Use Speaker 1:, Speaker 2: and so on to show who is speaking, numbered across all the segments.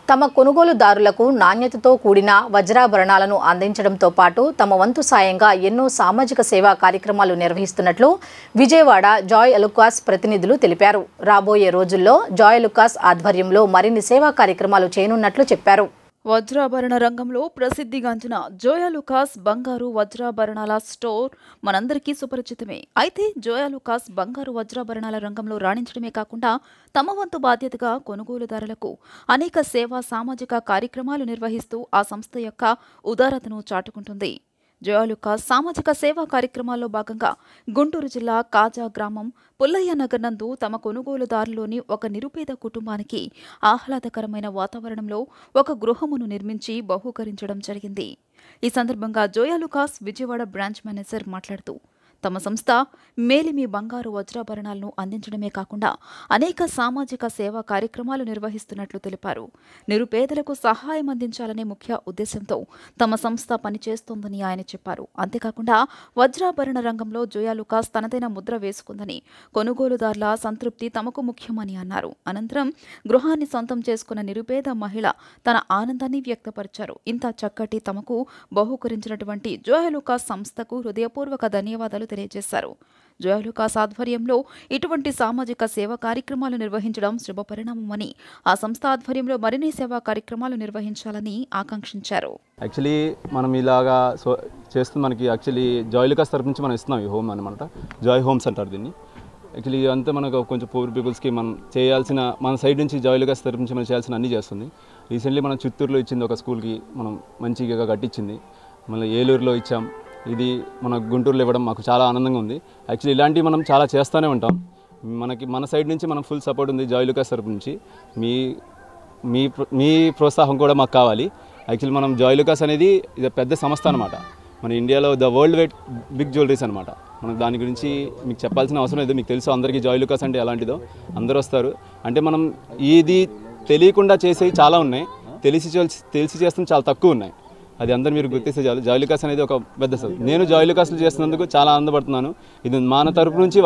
Speaker 1: తమ కొనుగోలుదారులకు నాణ్యతతో కూడిన వజ్రాభరణాలను అందించడంతో పాటు తమ వంతు సాయంగా ఎన్నో సామాజిక సేవా కార్యక్రమాలు నిర్వహిస్తున్నట్లు విజయవాడ జాయ్ అలుకాస్ ప్రతినిధులు తెలిపారు. రాబోయే రోజుల్లో జాయ్ అలుకాస్ ఆధ్వర్యంలో మరిన్ని సేవా కార్యక్రమాలు చేయనున్నట్లు చెప్పారు.
Speaker 2: వజ్రాభరణ రంగంలో ప్రసిద్ధిగాంచిన జోయ్ అలుకాస్ బంగారు వజ్రాభరణాల స్టోర్ మనందరికీ సుపరిచితమే. అయితే జోయ్ అలుకాస్ బంగారు వజ్రాభరణాల రంగంలో రాణించడమే కాకుండా తమ వంతు బాధ్యతగా కొనుగోలుదారులకు అనేక సేవా సామాజిక కార్యక్రమాలు నిర్వహిస్తూ ఆ సంస్థ యొక్క ఉదారతను చాటుకుంటుంది. జోయ్ అలుకాస్ సామాజిక సేవా కార్యక్రమాల్లో భాగంగా గుంటూరు జిల్లా కాజా గ్రామం పుల్లయ్య నగర్ నందు తమ కొనుగోలుదారులోని ఒక నిరుపేద కుటుంబానికి ఆహ్లాదకరమైన వాతావరణంలో ఒక గృహమును నిర్మించి బహూకరించడం జరిగింది. ఈ సందర్భంగా జోయ్ అలుకాస్ విజయవాడ బ్రాంచ్ మేనేజర్ మాట్లాడుతూ తమ సంస్థ మేలిమి బంగారు వజ్రాభరణాలను అందించడమే కాకుండా అనేక సామాజిక సేవా కార్యక్రమాలు నిర్వహిస్తున్నట్లు తెలిపారు. నిరుపేదలకు సహాయం అందించాలనే ముఖ్య ఉద్దేశంతో తమ సంస్థ పనిచేస్తోందని ఆయన చెప్పారు. అంతేకాకుండా వజ్రాభరణ రంగంలో జోయ్ అలుకాస్ తనదైన ముద్ర వేసుకుందని, కొనుగోలుదారుల సంతృప్తి తమకు ముఖ్యమని అన్నారు. అనంతరం గృహాన్ని సొంతం చేసుకున్న నిరుపేద మహిళ తన ఆనందాన్ని వ్యక్తపరిచారు. ఇంత చక్కటి తమకు బహూకరించినటువంటి జోయ్ అలుకాస్ సంస్థకు హృదయపూర్వక ధన్యవాదాలు తెలియజేశారు. జోయ్ అలుకాస్ ఆధ్వర్యంలో ఇటువంటి సామాజిక సేవా కార్యక్రమాలు నిర్వహించడం శుభపరిణామమని, ఆ సంస్థ ఆధ్వర్యంలో మరిన్ని సేవా కార్యక్రమాలు నిర్వహించాలని ఆకాంక్షించారు.
Speaker 3: యాక్చువల్లీ మనం ఇలాగా చేస్తూ మనకి యాక్చువల్లీ జోయ్ అలుకాస్ తరపు నుంచి మనం ఇస్తున్నాం ఈ హోమ్ అనమాట. జాయ్ హోమ్స్ అంటారు దీన్ని. యాక్చువల్లీ అంతా మనకు కొంచెం పూర్ పీపుల్స్కి మనం చేయాల్సిన మన సైడ్ నుంచి జోయ్ అలుకాస్ తరపు నుంచి మనం చేయాల్సిన అన్నీ చేస్తుంది. రీసెంట్లీ మనం చిత్తూరులో ఇచ్చింది ఒక స్కూల్కి మనం మంచిగా కట్టించింది. మళ్ళీ ఏలూరులో ఇచ్చాం. ఇది మన గుంటూరులో ఇవ్వడం మాకు చాలా ఆనందంగా ఉంది. యాక్చువల్లీ ఇలాంటివి మనం చాలా చేస్తూనే ఉంటాం. మన సైడ్ నుంచి మనకు ఫుల్ సపోర్ట్ ఉంది జోయ్ అలుకాస్ తరపు నుంచి. మీ ప్రోత్సాహం కూడా మాకు కావాలి. యాక్చువల్లీ మనం జోయ్ అలుకాస్ అనేది ఇది పెద్ద సంస్థ అనమాట. మన ఇండియాలో the world wide big jewelleries అనమాట. మనకు దాని గురించి మీకు చెప్పాల్సిన అవసరం లేదు. మీకు తెలుసు అందరికీ జోయ్ అలుకాస్ అంటే ఎలాంటిదో. అందరూ వస్తారు. అంటే మనం ఇది తెలియకుండా చేసేవి చాలా ఉన్నాయి, తెలిసి చేస్తున్న చాలా తక్కువ ఉన్నాయి. అది అందరూ మీరు గుర్తిస్తే చాలు. జోయ్ అలుకాస్ అనేది ఒక పెద్ద నేను జోయ్ అలుకాస్లు చేస్తున్నందుకు చాలా ఆనందపడుతున్నాను. ఇది మన తరపు నుంచి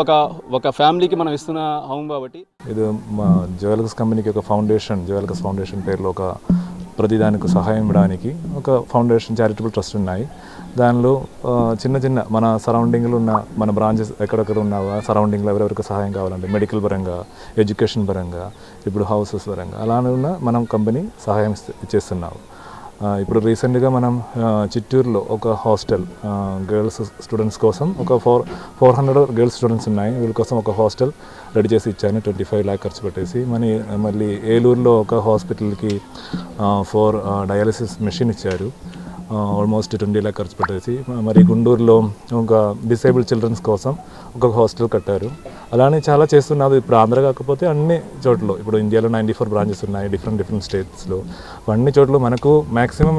Speaker 3: ఒక ఫ్యామిలీకి మనం ఇస్తున్న హోమ్ కాబట్టి.
Speaker 4: ఇది మా జోయ్ అలుకాస్ కంపెనీకి ఒక ఫౌండేషన్, జోయ్ అలుకాస్ ఫౌండేషన్ పేరులో ఒక ప్రతిదానికి సహాయం ఇవ్వడానికి ఒక ఫౌండేషన్ చారిటబుల్ ట్రస్ట్ ఉన్నాయి. దానిలో చిన్న మన సరౌండింగ్లో ఉన్న మన బ్రాంచెస్ ఎక్కడెక్కడ ఉన్న సరౌండింగ్లో ఎవరెవరికి సహాయం కావాలంటే మెడికల్ పరంగా, ఎడ్యుకేషన్ పరంగా, ఇప్పుడు హౌసెస్ పరంగా అలానే ఉన్న మనం కంపెనీ సహాయం చేస్తున్నాము. ఇప్పుడు రీసెంట్గా మనం చిత్తూరులో ఒక హాస్టల్ గర్ల్స్ స్టూడెంట్స్ కోసం ఒక 400 గర్ల్స్ స్టూడెంట్స్ ఉన్నాయి. వీళ్ళ కోసం ఒక హాస్టల్ రెడీ చేసి ఇచ్చాను 25 lakh ఖర్చు పెట్టేసి. మళ్ళీ ఏలూరులో ఒక హాస్పిటల్కి 4 డయాలసిస్ మెషిన్ ఇచ్చారు, ఆల్మోస్ట్ 20 lakh ఖర్చు పెట్టేసి. మరి గుంటూరులో ఒక డిసేబుల్డ్ చిల్డ్రన్స్ కోసం ఒక హాస్టల్ కట్టారు. అలానే చాలా చేస్తున్నారు. ఇప్పుడు ఆంధ్ర కాకపోతే అన్ని చోట్ల, ఇప్పుడు ఇండియాలో 94 బ్రాంచెస్ ఉన్నాయి డిఫరెంట్ స్టేట్స్లో. అన్ని చోట్ల మనకు మ్యాక్సిమం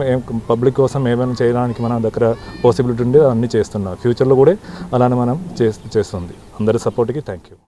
Speaker 4: పబ్లిక్ కోసం ఏమైనా చేయడానికి మన దగ్గర పాసిబిలిటీ ఉంటే అన్నీ చేస్తున్నాం. ఫ్యూచర్లో కూడా అలానే మనం చేస్తుంది. అందరి సపోర్ట్కి థ్యాంక్ యూ.